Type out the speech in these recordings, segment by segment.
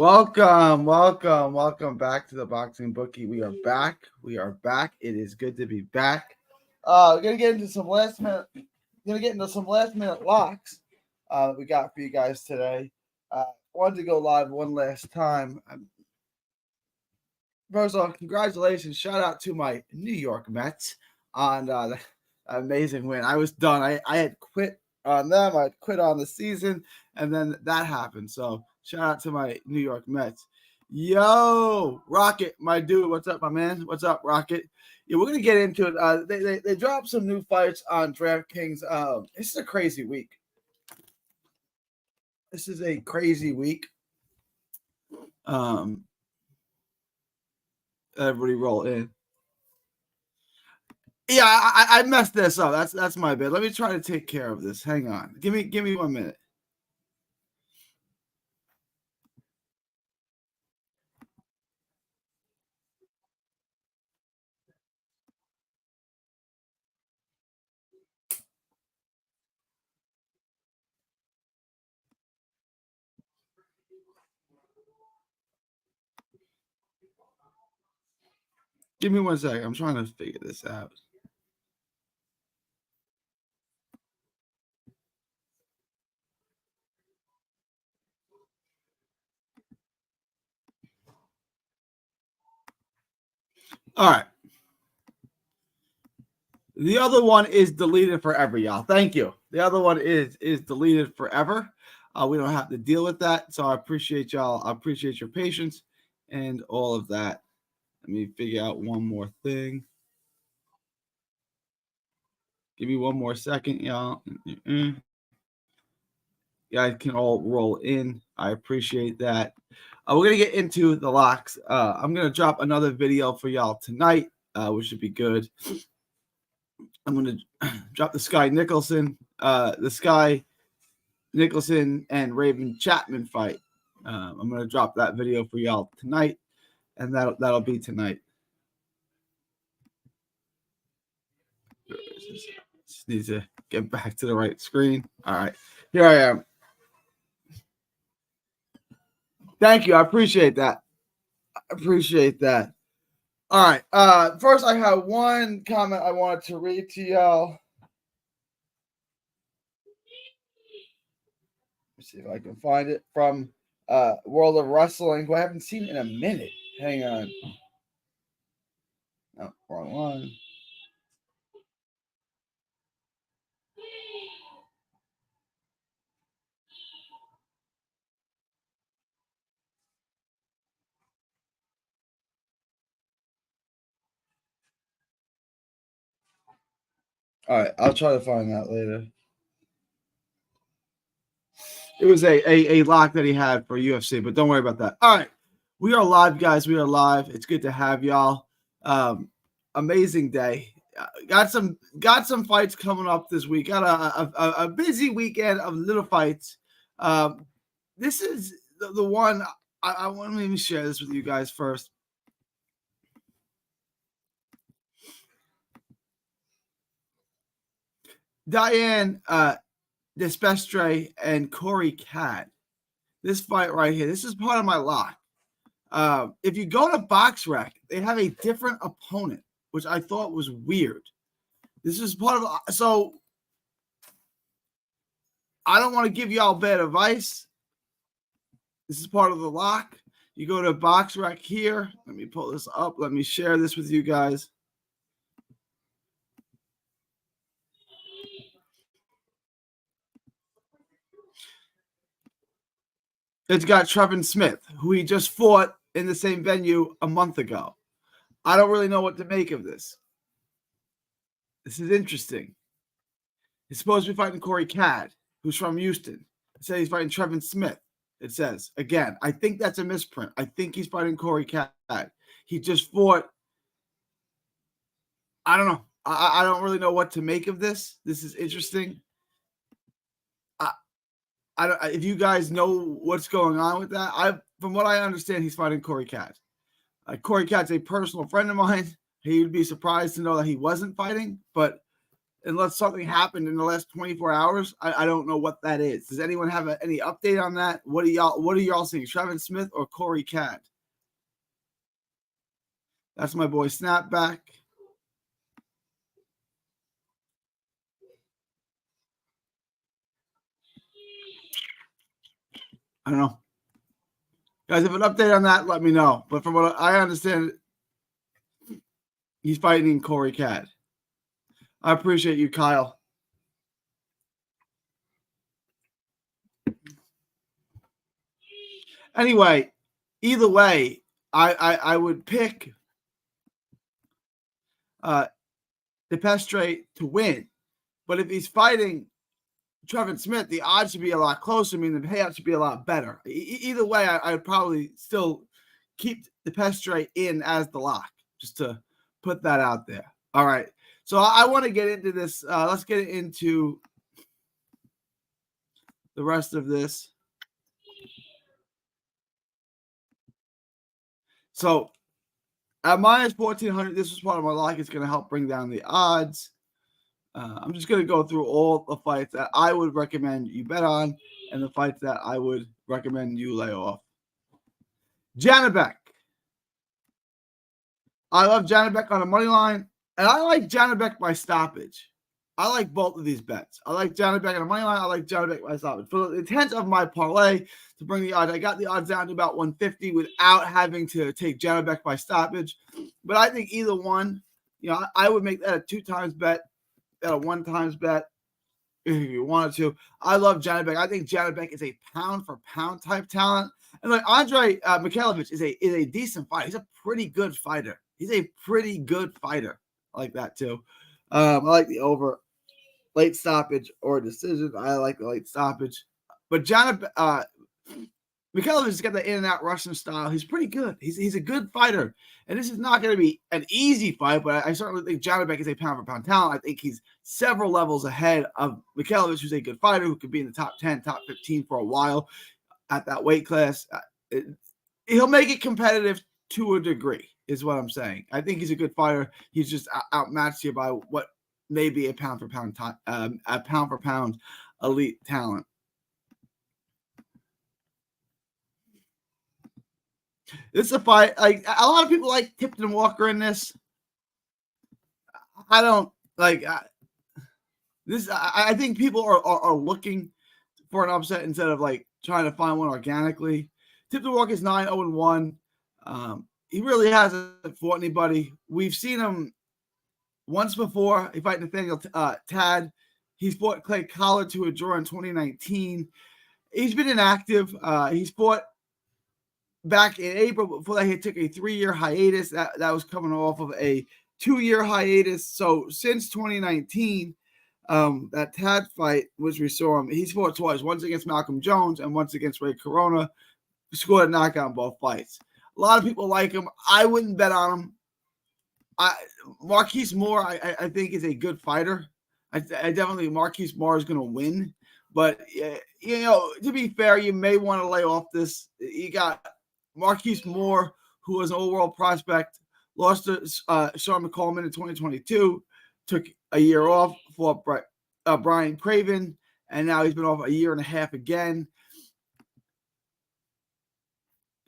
Welcome back to the Boxing Bookie. We are back. It is good to be back. We're gonna get into some last minute. Locks. That we got for you guys today. Wanted to go live one last time. First off, congratulations! Shout out to my New York Mets on the amazing win. I was done. I had quit on them. I quit on the season, and then that happened. So shout out to my New York Mets. Yo, Rocket, my dude, what's up, my man? What's up, Rocket? Yeah, we're gonna get into it. They dropped some new fights on DraftKings. This is a crazy week. Everybody roll in. Yeah, I messed this up. That's my bad. Let me try to take care of this. Hang on. Give me 1 minute. Give me 1 second. I'm trying to figure this out. All right. The other one is deleted forever, y'all. Thank you. The other one is deleted forever. We don't have to deal with that. So I appreciate y'all. I appreciate your patience and all of that. Let me figure out one more thing. Give me 1 more second, y'all. You guys can all roll in. I appreciate that. We're going to get into the locks. I'm going to drop another video for y'all tonight, which should be good. I'm going to drop the Sky Nicholson and Raven Chapman fight. I'm going to drop that video for y'all tonight, and that'll be tonight. Just need to get back to the right screen. All right, here I am. Thank you. I appreciate that. All right. First, I have one comment I wanted to read to y'all. Let's see if I can find it from World of Wrestling, who I haven't seen in a minute. Hang on. No, wrong one. All right, I'll try to find that later. It was a lock that he had for UFC, but don't worry about that. All right, we are live, guys. We are live. It's good to have y'all. Amazing day. Got some fights coming up this week. Got a busy weekend of little fights. This is the one I want to share this with you guys first. Diane Despestre and Corey Cad. This fight right here. This is part of my lock. If you go to BoxRec, they have a different opponent, which I thought was weird. This is part of so I don't want to give y'all bad advice. This is part of the lock. You go to BoxRec here. Let me pull this up. Let me share this with you guys. It's got Trevin Smith, who he just fought in the same venue a month ago. I don't really know what to make of this. This is interesting. He's supposed to be fighting Corey Cad, who's from Houston. It says he's fighting Trevin Smith. It says, again, I think that's a misprint. I think he's fighting Corey Cad. He just fought. I don't know. I don't really know what to make of this. This is interesting. If you guys know what's going on with that, from what I understand, he's fighting Corey Cad. Corey Cad's a personal friend of mine. He would be surprised to know that he wasn't fighting, but unless something happened in the last 24 hours. I don't know what that is. Does anyone have any update on that? What are y'all seeing? Trevin Smith or Corey Cadd? That's my boy Snapback. I don't know. Guys, if an update on that, let me know. But from what I understand, he's fighting Corey Cadd. I appreciate you, Kyle. Anyway, either way, I would pick DePestre to win. But if he's fighting Trevin Smith, the odds should be a lot closer. I mean, the payout should be a lot better. Either way, I would probably still keep DePestre in as the lock, just to put that out there. All right. So I want to get into this. Let's get into the rest of this. So at minus 1,400, this was part of my lock. It's going to help bring down the odds. I'm just going to go through all the fights that I would recommend you bet on and the fights that I would recommend you lay off. Janibek. I love Janibek on a money line, and I like Janibek by stoppage. I like both of these bets. I like Janibek on a money line. I like Janibek by stoppage. For the intent of my parlay to bring the odds, I got the odds down to about 150 without having to take Janibek by stoppage. But I think either one, I would make that a 2 times bet, at a 1 times bet if you wanted to. I love Janibek. I think Janibek is a pound for pound type talent. And like Andre Mikhailovich is a decent fighter. He's a pretty good fighter. He's a pretty good fighter. I like that too. I like the over late stoppage or decision. I like the late stoppage. But Mikhailovich has got the in and out Russian style. He's pretty good. He's a good fighter. And this is not going to be an easy fight, but I certainly think Janibek is a pound for pound talent. I think he's several levels ahead of Mikhailovich, who's a good fighter who could be in the top 10, top 15 for a while at that weight class. He'll make it competitive to a degree, is what I'm saying. I think he's a good fighter. He's just outmatched here by what may be a pound for pound elite talent. This is a fight. Like a lot of people like Tipton Walker in this. I don't like this. I think people are looking for an upset instead of like trying to find one organically. Tipton Walker is 9-0-1. He really hasn't fought anybody. We've seen him once before. He fought Nathaniel Tad. He's fought Clay Collard to a draw in 2019. He's been inactive. He's fought back in April. Before that, he took a 3-year hiatus. That was coming off of a 2-year hiatus. So since 2019, that Tad fight, which we saw him, he's fought twice, once against Malcolm Jones and once against Ray Corona. He scored a knockout in both fights. A lot of people like him. I wouldn't bet on him. Marquise Moore, I think, is a good fighter. I definitely think Marquise Moore is going to win. But, to be fair, you may want to lay off this. You got Marquise Moore, who was an all-world prospect, lost to Sean McCollum in 2022, took a year off, fought Brian Craven, and now he's been off a year and a half again.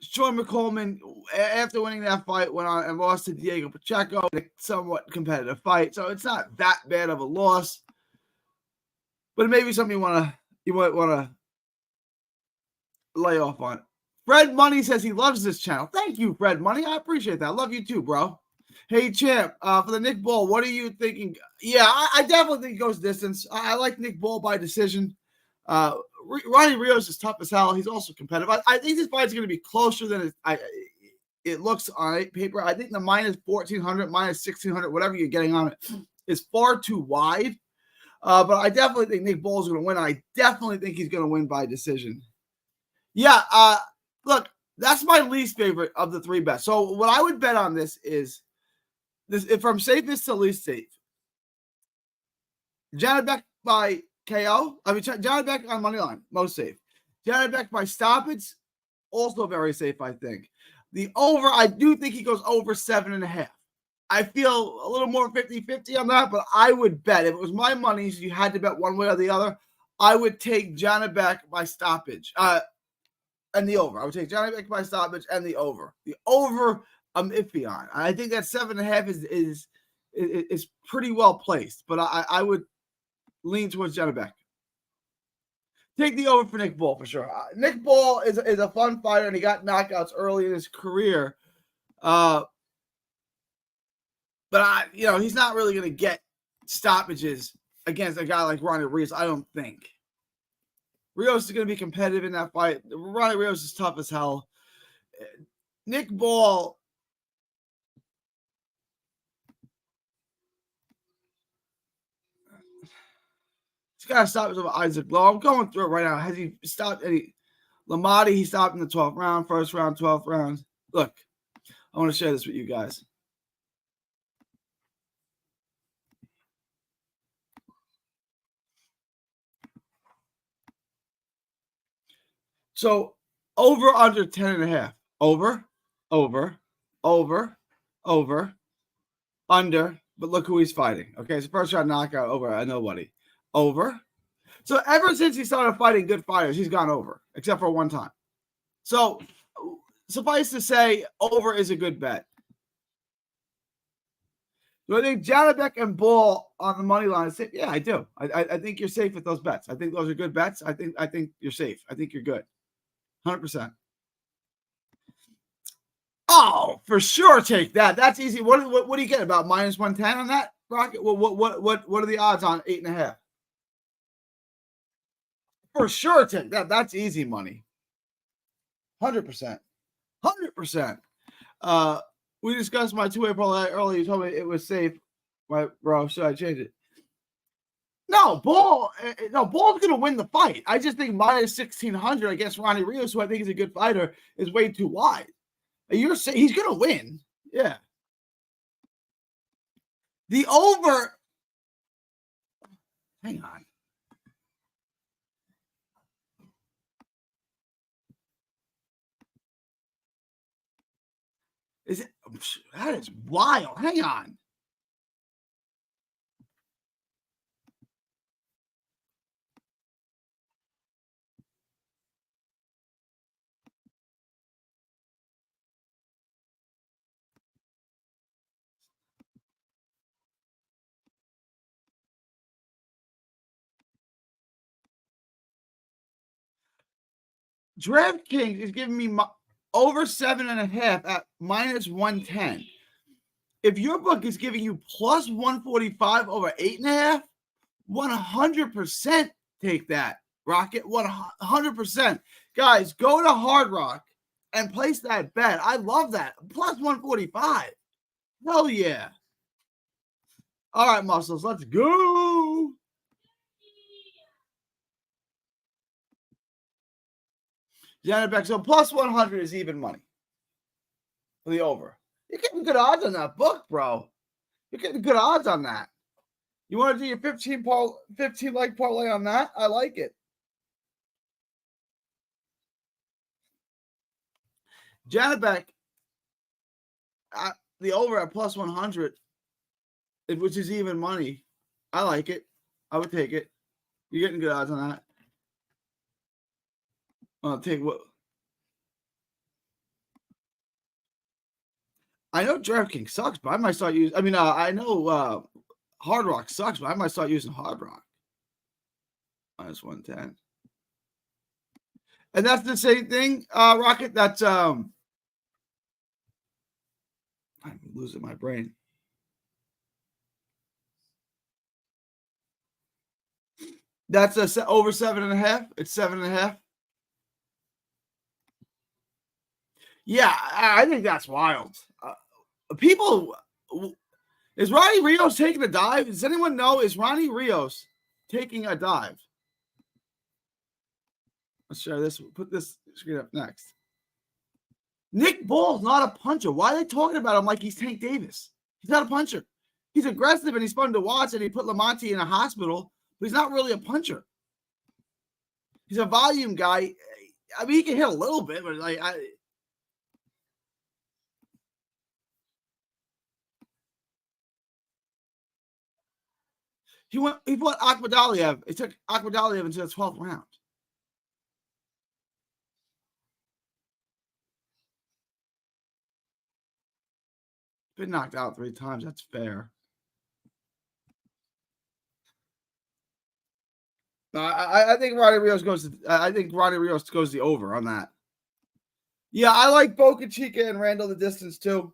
Sean McCollum, after winning that fight, went on and lost to Diego Pacheco in a somewhat competitive fight. So it's not that bad of a loss. But it may be something you might want to lay off on. Fred Money says he loves this channel. Thank you, Fred Money. I appreciate that. I love you too, bro. Hey, Champ, for the Nick Ball, what are you thinking? Yeah, I definitely think he goes distance. I like Nick Ball by decision. Ronnie Rios is tough as hell. He's also competitive. I think this fight's going to be closer than it looks on paper. I think the minus 1,400, minus 1,600, whatever you're getting on it, is far too wide. But I definitely think Nick Ball is going to win. I definitely think he's going to win by decision. Yeah, look, that's my least favorite of the 3 bets. So what I would bet on this is from safest to least safe. Janibek by KO. I mean, Janibek on money line, most safe. Janibek by stoppage, also very safe, I think. The over, I do think he goes over 7.5. I feel a little more 50-50 on that, but I would bet if it was my money, so you had to bet one way or the other, I would take Janibek by stoppage. And the over. I would take Janibek by stoppage and the over. The over, I'm iffy on. I think that 7.5 is pretty well placed, but I would lean towards Janibek. Take the over for Nick Ball for sure. Nick Ball is a fun fighter, and he got knockouts early in his career. But he's not really going to get stoppages against a guy like Ronnie Rios, I don't think. Rios is going to be competitive in that fight. Ronnie Rios is tough as hell. Nick Ball, he's got to stop his over Isaac Lowe. I'm going through it right now. Has he stopped any? Lamati, he stopped in the 12th round, first round, 12th round. Look, I want to share this with you guys. So over, under 10.5. Over, under. But look who he's fighting. Okay, so first round knockout over nobody. Over. So ever since he started fighting good fighters, he's gone over, except for one time. So suffice to say, over is a good bet. Do I think Janibek and Ball on the money line is safe? Yeah, I do. I think you're safe with those bets. I think those are good bets. I think you're safe. I think you're good. 100%. Oh, for sure, take that. That's easy. What do you get, about minus 110 on that, Rocket? What are the odds on 8.5? For sure, take that. That's easy money. 100%. 100%. We discussed my two-way parlay earlier. You told me it was safe. Bro, should I change it? No, Ball's going to win the fight. I just think minus 1,600 against Ronnie Rios, who I think is a good fighter, is way too wide. You're saying he's going to win. Yeah. The over. Hang on. Is it? That is wild. Hang on. DraftKings is giving me over 7.5 at minus 110. If your book is giving you plus 145 over 8.5, 100% take that, Rocket. 100%. Guys, go to Hard Rock and place that bet. I love that. Plus 145. Hell yeah. All right, muscles, let's go. Janibek, so plus 100 is even money for the over. You're getting good odds on that book, bro. You're getting good odds on that. You want to do your 15 leg parlay on that? I like it. Janibek, the over at plus 100, which is even money. I like it. I would take it. You're getting good odds on that. I'll take what? I know DraftKings sucks, but I might start using. I mean, I know Hard Rock sucks, but I might start using Hard Rock. Minus 110. And that's the same thing, Rocket. That's I'm losing my brain. That's over 7.5. It's 7.5. Yeah, I think that's wild. People, is Ronnie Rios taking a dive? Does anyone know? Is Ronnie Rios taking a dive? Let's share this. Put this screen up next. Nick Ball's not a puncher. Why are they talking about him like he's Tank Davis? He's not a puncher. He's aggressive and he's fun to watch, and he put Lamonti in a hospital, but he's not really a puncher. He's a volume guy. I mean, he can hit a little bit, but He fought Akhmadaliev. It took Akhmadaliev into the 12th round. Been knocked out 3 times. That's fair. I think Ronnie Rios goes. I think Ronnie Rios goes the over on that. Yeah, I like Boca Chica and Randall the distance too.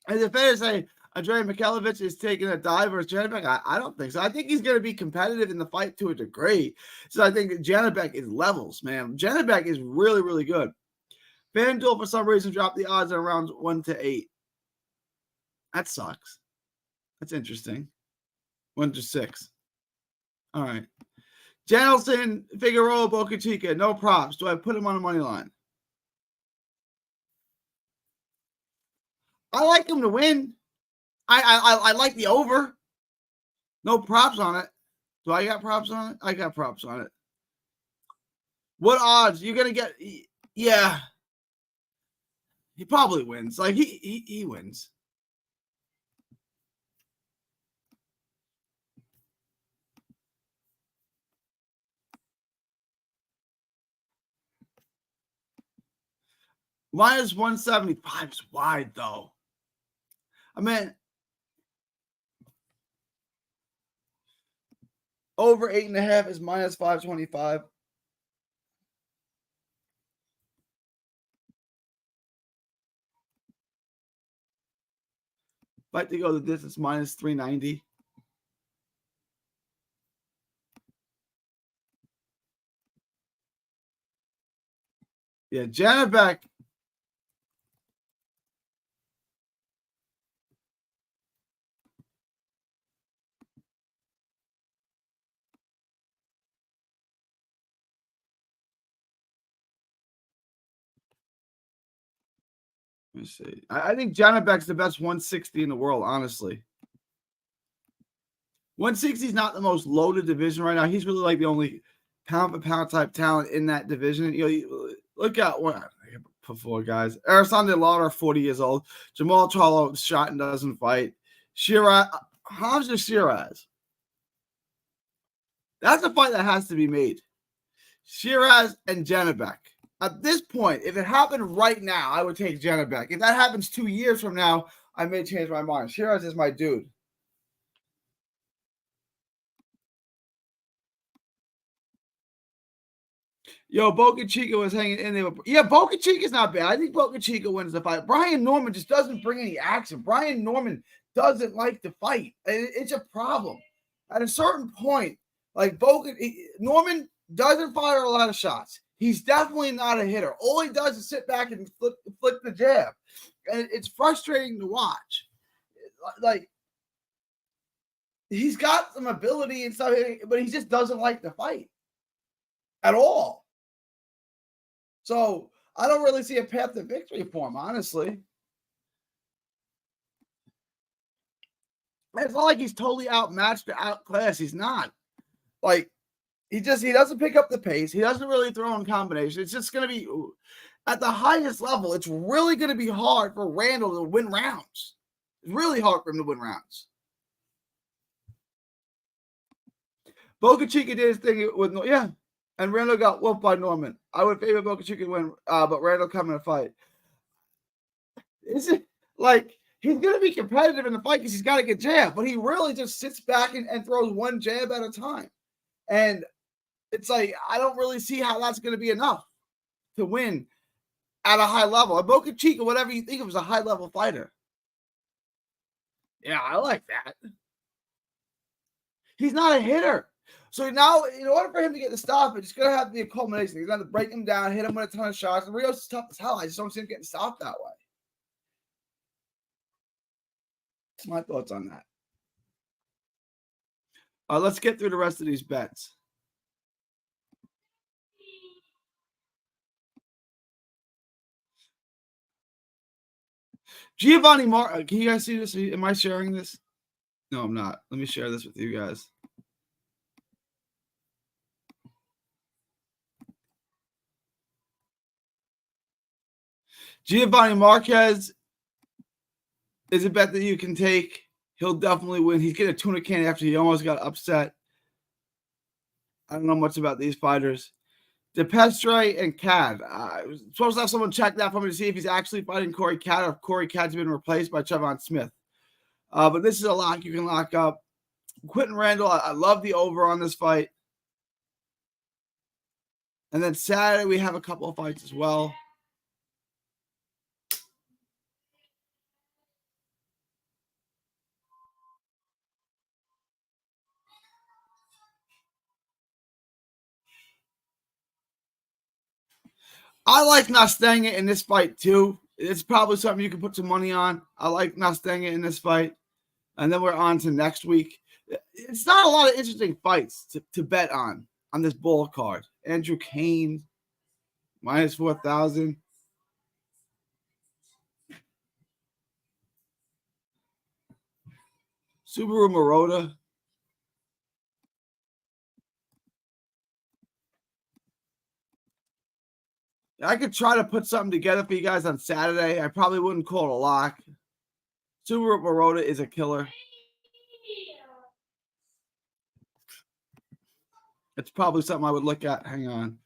Is it fair to say Andrei Mikhailovich is taking a dive versus Janibek? I don't think so. I think he's going to be competitive in the fight to a degree. So I think Janibek is levels, man. Janibek is really, really good. FanDuel, for some reason, dropped the odds at around 1-8. That sucks. That's interesting. 1-6. All right. Janelson, Figueroa, Boca Chica, no props. Do I put him on the money line? I like him to win. I like the over. No props on it. Do I got props on it? I got props on it. What odds? You're gonna get? Yeah, he probably wins. Like he wins. Minus 175 is wide though. I mean, over 8.5 is minus 525. Like to go the distance minus 390. Yeah, Janibek. Let me see. I think Janibek's the best 160 in the world, honestly. 160 is not the most loaded division right now. He's really like the only pound for pound type talent in that division. Look at what I put 4 guys. Alexander Lauder, 40 years old. Jamal Charlo shot and doesn't fight. Shiraz, Hamza Shiraz. That's a fight that has to be made. Shiraz and Janibek. At this point, if it happened right now, I would take Janibek. If that happens 2 years from now, I may change my mind. Shiraz is my dude. Yo, Boca Chica was hanging in there. Yeah, Boca Chica's not bad. I think Boca Chica wins the fight. Brian Norman just doesn't bring any action. Brian Norman doesn't like to fight. It's a problem. At a certain point, like Norman doesn't fire a lot of shots. He's definitely not a hitter. All he does is sit back and flick the jab. And it's frustrating to watch. Like, he's got some ability and stuff, but he just doesn't like to fight at all. So I don't really see a path to victory for him, honestly. It's not like he's totally outmatched or outclassed. He's not. Like, he doesn't pick up the pace. He doesn't really throw in combinations. It's just going to be at the highest level. It's really going to be hard for Randall to win rounds. It's really hard for him to win rounds. Boca Chica did his thing with and Randall got whooped by Norman. I would favor Boca Chica to win, but Randall come in a fight. Is it like he's going to be competitive in the fight because he's got to get jab, but he really just sits back and throws one jab at a time. And it's like, I don't really see how that's going to be enough to win at a high level. And Boca Chica, whatever you think of, is a high level fighter. Yeah, I like that. He's not a hitter. So now, in order for him to get the stop, it's going to have to be a culmination. He's going to break him down, hit him with a ton of shots. And Rios is tough as hell. I just don't see him getting stopped that way. That's my thoughts on that. Let's get through the rest of these bets. Giovanni Martin. Can you guys see this? Am I sharing this? No, I'm not. Let me share this with you guys. Giovanni Marquez is a bet that you can take. He'll definitely win. He's getting a tuna can after he almost got upset. I don't know much about these fighters. DePestre and Cad. Supposed to have someone check that for me to see if he's actually fighting Corey Cad or if Corey Cad's been replaced by Trevon Smith. But this is a lock you can lock up. Quentin Randall, I love the over on this fight. And then Saturday, we have a couple of fights as well. I like Nastanga in this fight too. It's probably something you can put some money on. I like Nastanga in this fight. And then we're on to next week. It's not a lot of interesting fights to bet on this bull card. Andrew Kane, minus 4,000. Subaru Marotta. I could try to put something together for you guys on Saturday. I probably wouldn't call it a lock. Subaru Marotta is a killer. It's probably something I would look at. Hang on.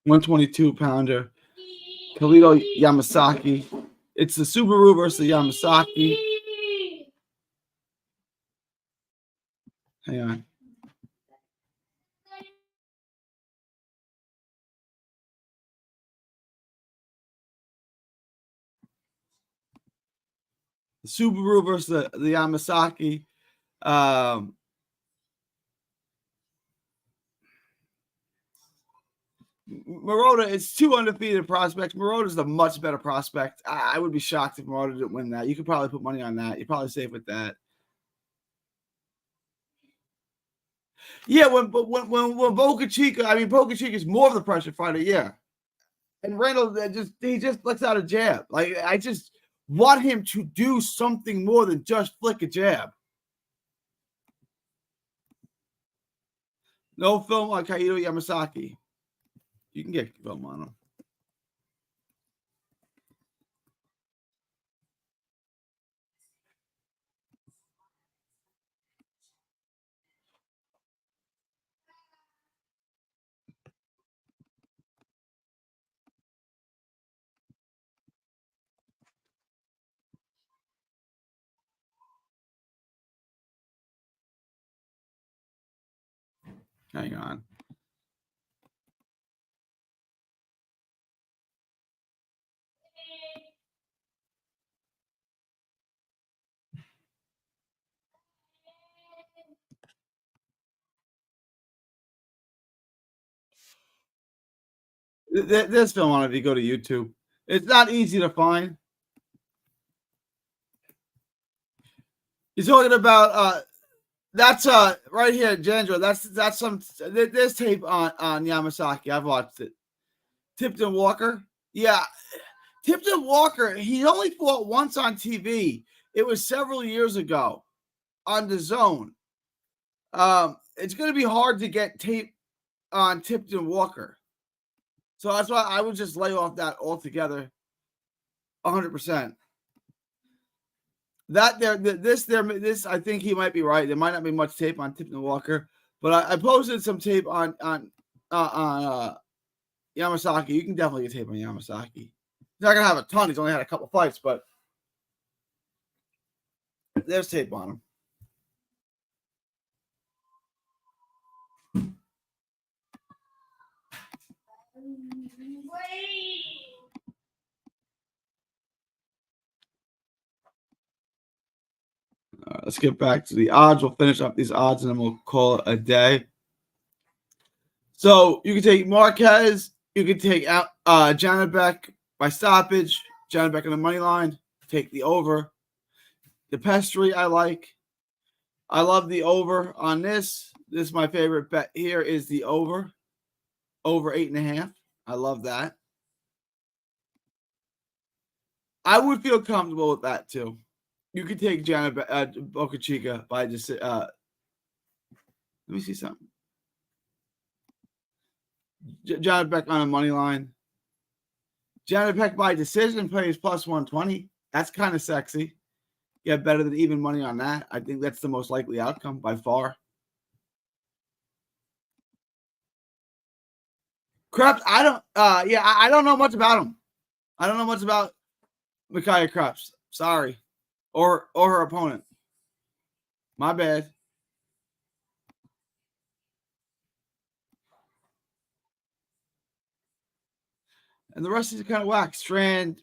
$122 Khalil Yamasaki. It's the Subaru versus the Yamasaki. Hang on. The Subaru versus the Yamasaki. Marotta, it's two undefeated prospects. Marotta is a much better prospect. I would be shocked if Marotta didn't win that. You could probably put money on that. You're probably safe with that. Yeah, when Boca Chica, Boca Chica is more of the pressure fighter, yeah. And Randall he just flicks out a jab. Like, I just want him to do something more than just flick a jab. No film on Kaito Yamasaki. You can get film on him. Hang on. This film on it if you go to YouTube. It's not easy to find. You're talking about that's right here, Jandro. That's some there's tape on Yamasaki. I've watched it. Tipton Walker. Yeah. Tipton Walker, he only fought once on TV. It was several years ago on the Zone. It's going to be hard to get tape on Tipton Walker. So that's why I would just lay off that altogether 100%. This I think he might be right. There might not be much tape on Tipton Walker, but I posted some tape on Yamasaki. You can definitely get tape on Yamasaki. He's not gonna have a ton. He's only had a couple fights, but there's tape on him. Let's get back to the odds. We'll finish up these odds and then we'll call it a day. So you can take Marquez. You can take out Janibek by stoppage. Janibek on the money line. Take the over. The Pestry I like. I love the over on this. This is my favorite bet here is the over. Over 8.5. I love that. I would feel comfortable with that too. You could take Boca Chica by just Let me see something. Janet Beck on a money line. Janet Beck by decision plays plus 120. That's kind of sexy. Get better than even money on that. I think that's the most likely outcome by far. Krebs, I don't know much about him. I don't know much about Micaiah Krebs. Sorry. Or her opponent. My bad. And the rest is kind of whack. Strand,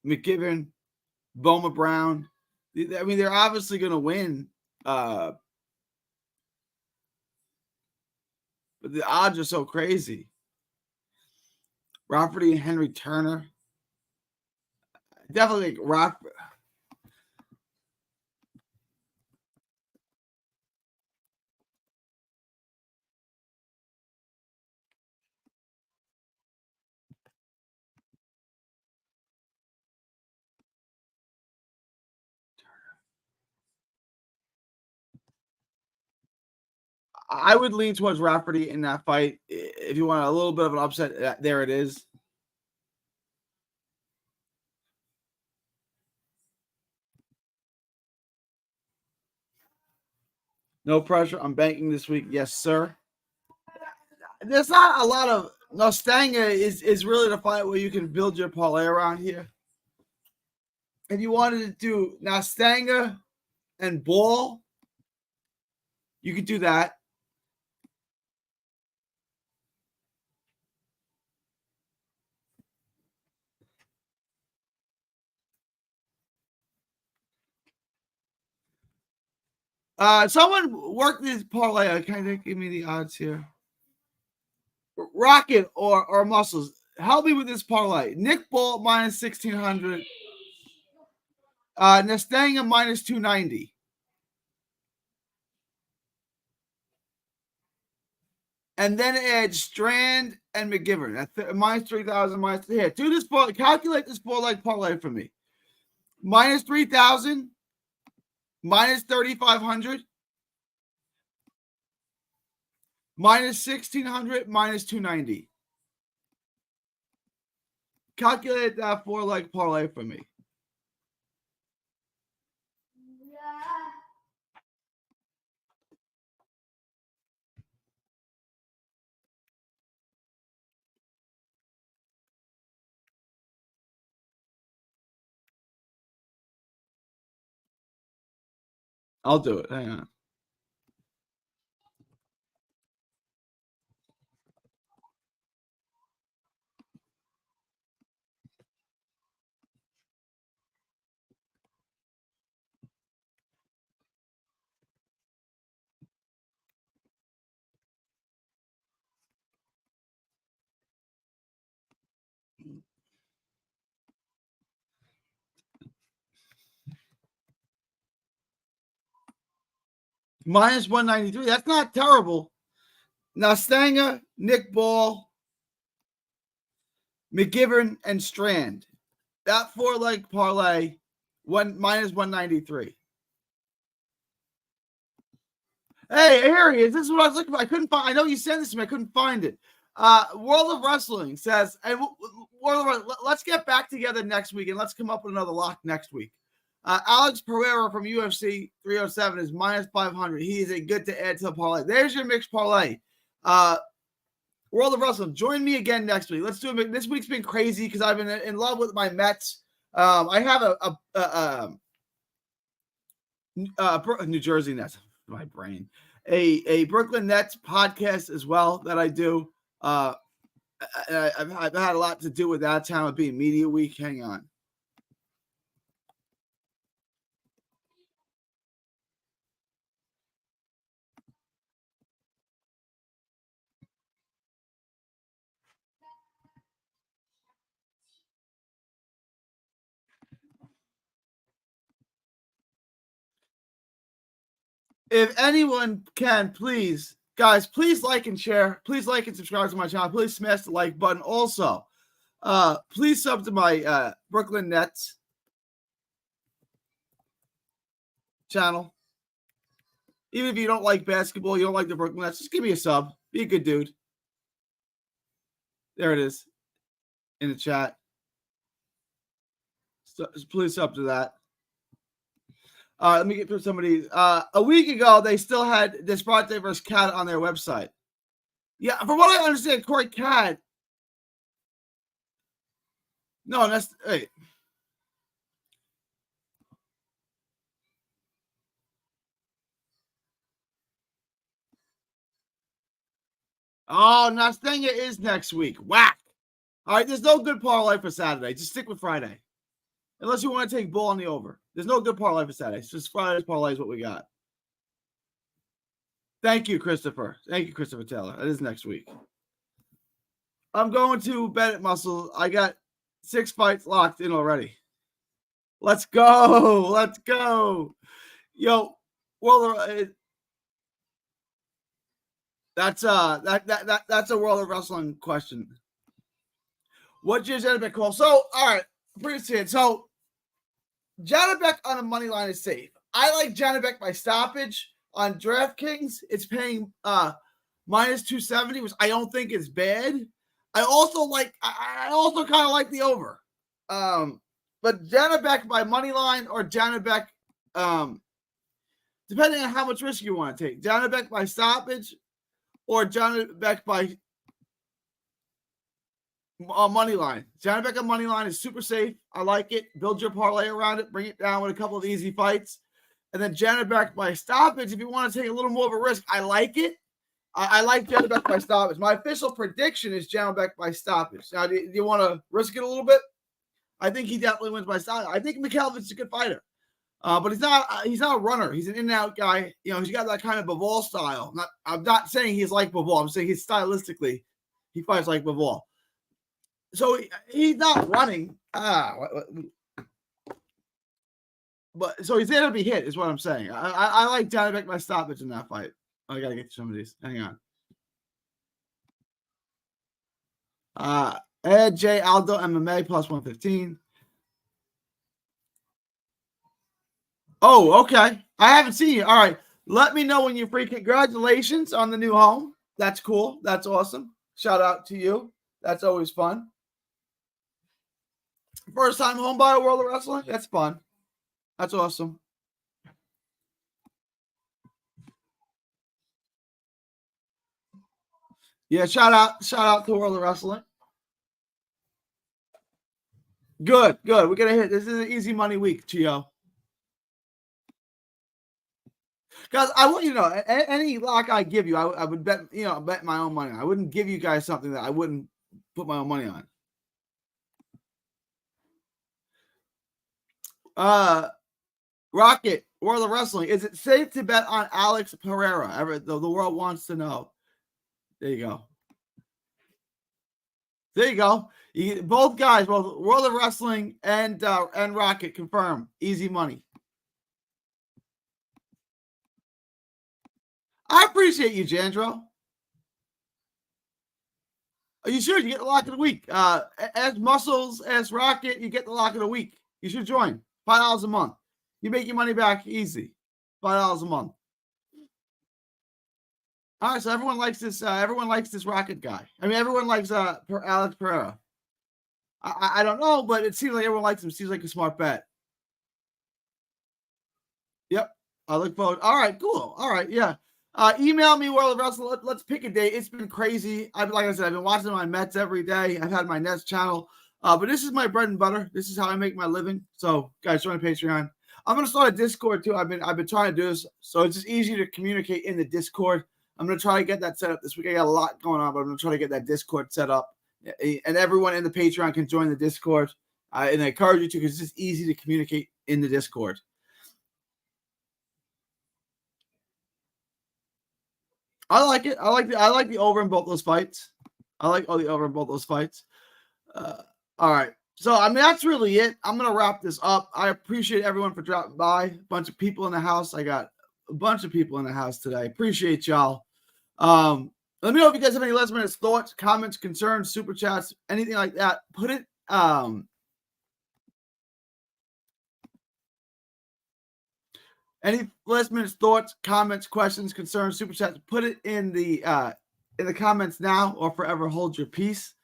McGivern, Boma Brown. I mean, they're obviously going to win. But the odds are so crazy. Rafferty and Henry Turner. Definitely Rock. I would lean towards Rafferty in that fight. If you want a little bit of an upset, there it is. No pressure. I'm banking this week. Yes, sir. There's not a lot of Nostanga is really the fight where you can build your parlay around here. If you wanted to do Nostanga and Ball, you could do that. Someone work this parlay. Can you give me the odds here? Rocket or Muscles. Help me with this parlay. Nick Ball minus 1,600. Nestanga minus 290. And then add Strand and McGivern at minus 3,000. Minus here. Do this ball. Calculate this ball like parlay for me. Minus 3,000. Minus 3,500. Minus 1,600. Minus 290. Calculate that 4-leg parlay for me. I'll do it. Hang on. Minus 193. That's not terrible. Now, Stanga, Nick Ball, McGivern, and Strand. That 4-leg parlay, minus 193. Hey, here he is. This is what I was looking for. I couldn't find. I know you sent this to me. I couldn't find it. World of Wrestling says, and let's get back together next week and let's come up with another lock next week. Alex Pereira from UFC 307 is minus 500. He is a good to add to the parlay. There's your mixed parlay. World of Wrestling, join me again next week. Let's do it. This week's been crazy because I've been in love with my Mets. I have a New Jersey Nets. My brain. A Brooklyn Nets podcast as well that I do. I've had a lot to do with that time of being media week. Hang on. If anyone can, please, guys, please like and share. Please like and subscribe to my channel. Please smash the like button. Also, please sub to my Brooklyn Nets channel. Even if you don't like basketball, you don't like the Brooklyn Nets, just give me a sub. Be a good dude. There it is in the chat. So, please sub to that. Let me get through some of these. A week ago, they still had Desperate versus Cat on their website. Yeah, from what I understand, Corey Cat. No, that's hey. Oh, Nastenga is next week. Whack. All right, there's no good parlay for Saturday. Just stick with Friday. Unless you want to take bull on the over. There's no good parlay for Saturday. It's just Friday's parlay is what we got. Thank you, Christopher. Thank you, Christopher Taylor. That is next week. I'm going to Bennett Muscle. I got 6 fights locked in already. Let's go. Let's go. Yo, well, that's a World of Wrestling question. What is Janibek call? So, all right, appreciate it. So, Janibek on a money line is safe. I like Janibek by stoppage on DraftKings. It's paying minus 270, which I don't think is bad. I also kind of like the over. But Janibek by money line or Janibek, depending on how much risk you want to take. Janibek by stoppage or Janibek by money line. Janibek on money line is super safe. I like it. Build your parlay around it. Bring it down with a couple of easy fights. And then Janibek by stoppage, if you want to take a little more of a risk, I like it. I like Janibek by stoppage. My official prediction is Janibek by stoppage. Now, do you want to risk it a little bit? I think he definitely wins by stoppage. I think Mikhailovic's a good fighter, but he's not a runner. He's an in-and-out guy. You know, he's got that kind of Bivol style. I'm not saying he's like Bivol. I'm saying he's stylistically, he fights like Bivol. So he's not running. But so he's there to be hit, is what I'm saying. I like Janibek by stoppage in that fight. I gotta get to some of these. Hang on. Ed J Aldo MMA plus 115. Oh, okay. I haven't seen you. All right. Let me know when you're free. Congratulations on the new home. That's cool. That's awesome. Shout out to you. That's always fun. First time home buyer World of Wrestling. That's fun. That's awesome. Yeah, shout out to World of Wrestling. Good. We're gonna hit. This is an easy money week, Chio. Guys, I want you to know any lock I give you, I would bet my own money on. I wouldn't give you guys something that I wouldn't put my own money on. Rocket, World of Wrestling. Is it safe to bet on Alex Pereira? The world wants to know. There you go. Both guys, both World of Wrestling and Rocket confirm. Easy money. I appreciate you, Jandro. Are you sure? You get the lock of the week. As Muscles, as Rocket, you get the lock of the week. You should join. $5 a month. You make your money back easy. $5 a month. All right, so everyone likes this. Everyone likes this Rocket guy. I mean, everyone likes Alex Pereira. I don't know, but it seems like everyone likes him. Seems like a smart bet. Yep, I look forward. All right, cool. All right, yeah. Email me World of Wrestling. Let's pick a date. It's been crazy. Like I said, I've been watching my Mets every day. I've had my Nets channel, but this is my bread and butter. This is how I make my living. So, guys, join Patreon. I'm gonna start a Discord too. I've been trying to do this, so it's just easier to communicate in the Discord. I'm gonna try to get that set up this week. I got a lot going on, but I'm gonna try to get that Discord set up, and everyone in the Patreon can join the Discord. And I encourage you to, because it's just easy to communicate in the Discord. I like it. I like the over in both those fights. I like all the over in both those fights. All right. So, I mean, that's really it. I'm going to wrap this up. I appreciate everyone for dropping by. A bunch of people in the house. I got a bunch of people in the house today. Appreciate y'all. Let me know if you guys have any last minute thoughts, comments, concerns, super chats, anything like that. Put it Any last minute thoughts, comments, questions, concerns, super chats? Put it in the comments now, or forever hold your peace.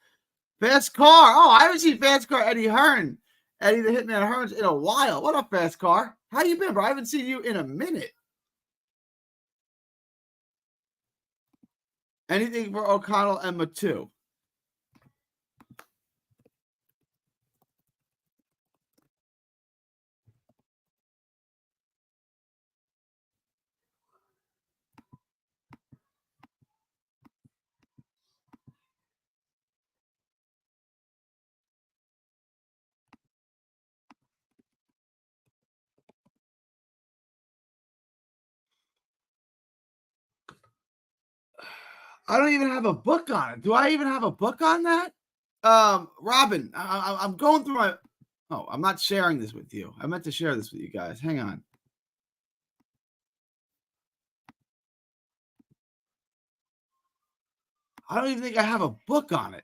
Fast car. Oh, I haven't seen fast car Eddie Hearn, Eddie the Hitman Hearns in a while. What up, fast car? How you been, bro? I haven't seen you in a minute. Anything for O'Connell and Matu? I don't even have a book on it. Do I even have a book on that? Robin, I'm going through my. Oh, I'm not sharing this with you. I meant to share this with you guys. Hang on. I don't even think I have a book on it.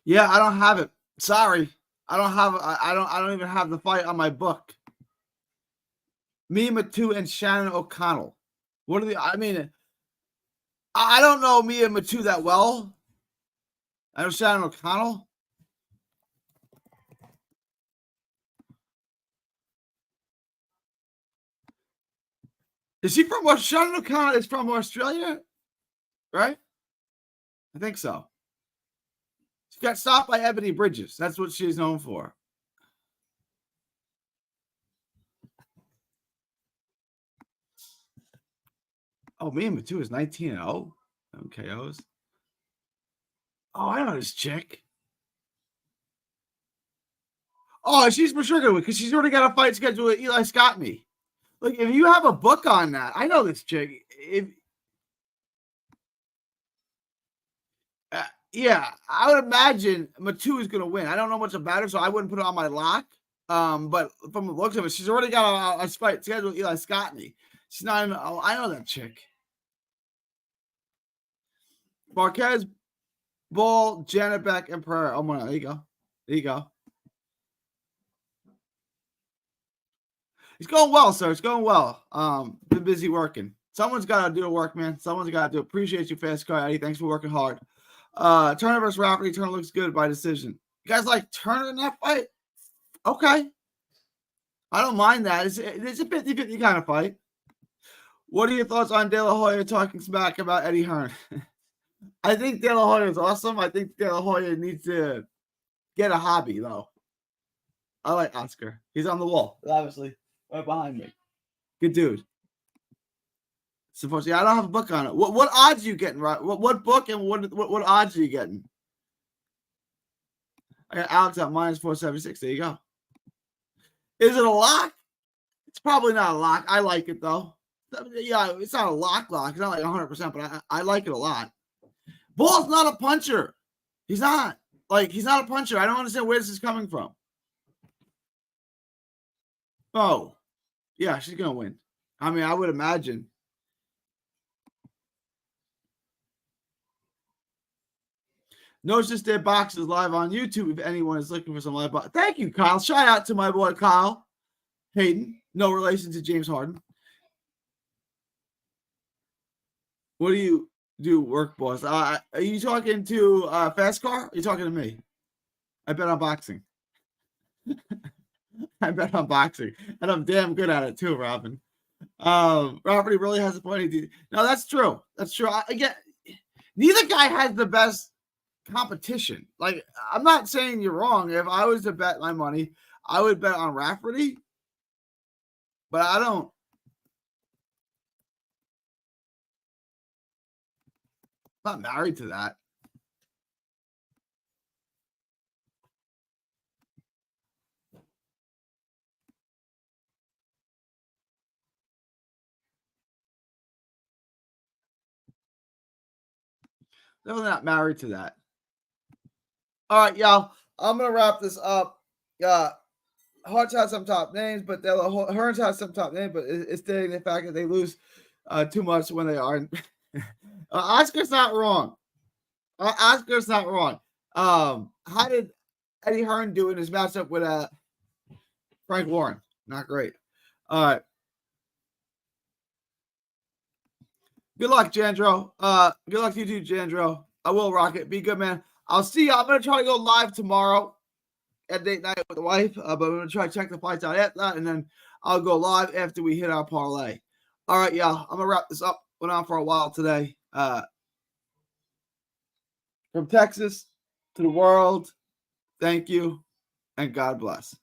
Yeah, I don't have it. Sorry. I don't have I don't even have the fight on my book. Me, Matu, and Shannon O'Connell. What are the I mean, I don't know me and Matu that well. I know Shannon O'Connell. Is he from Shannon O'Connell is from Australia? Right? I think so. She got stopped by Ebony Bridges. That's what she's known for. Oh, me and Matu is 19-0. KOs. Oh, I know this chick. Oh, she's for sure going to because she's already got a fight scheduled with Eli Scottney. Like, if you have a book on that, I know this chick. Yeah, I would imagine Matu is going to win. I don't know much about her, so I wouldn't put it on my lock. But from the looks of it, she's already got a fight scheduled with Eli Scottney. She's not even. Oh, I know that chick. Marquez, Ball, Janet Beck, and Pereira. Oh, there you go. There you go. It's going well, sir. It's going well. Been busy working. Someone's got to do the work, man. Someone's got to do it. Appreciate you, Fast Car Eddie. Thanks for working hard. Turner versus Rafferty. Turner looks good by decision. You guys like Turner in that fight? Okay. I don't mind that. It's a 50-50 kind of fight. What are your thoughts on De La Hoya talking smack about Eddie Hearn? I think De La Hoya is awesome. I think De La Hoya needs to get a hobby, though. I like Oscar. He's on the wall, obviously, right behind me. Good dude. Supposedly, I don't have a book on it. What odds are you getting? Right? What book and what odds are you getting? I got Alex at -476. There you go. Is it a lock? It's probably not a lock. I like it though. Yeah, it's not a lock. It's not like 100%, but I like it a lot. Ball's not a puncher. He's not. He's not a puncher. I don't understand where this is coming from. Oh, yeah, she's gonna win. I mean, I would imagine. No Just Dead Boxes live on YouTube if anyone is looking for some live box. Thank you, Kyle. Shout out to my boy Kyle Hayden. No relation to James Harden. What do you do, work boss? Are you talking to Fast Car? Or are you talking to me? I bet on boxing. I bet on boxing, and I'm damn good at it too, Robin. Robert really has a point. No, that's true. That's true. Again, neither guy has the best competition. Like, I'm not saying you're wrong. If I was to bet my money, I would bet on Rafferty, but I don't. I'm not married to that. No, they're not married to that. All right, y'all. I'm gonna wrap this up. Hearts has some top names, but Hearns has some top names, but it's stating the fact that they lose too much when they are. Oscar's not wrong. Oscar's not wrong. How did Eddie Hearn do in his matchup with Frank Warren? Not great. All right. Good luck, Jandro. Good luck to you too, Jandro. I will rock it. Be good, man. I'll see you. I'm gonna try to go live tomorrow at date night with the wife, but I'm gonna try to check the fights out after that, and then I'll go live after we hit our parlay. All right, y'all. I'm gonna wrap this up. Went on for a while today. From Texas to the world, thank you, and God bless.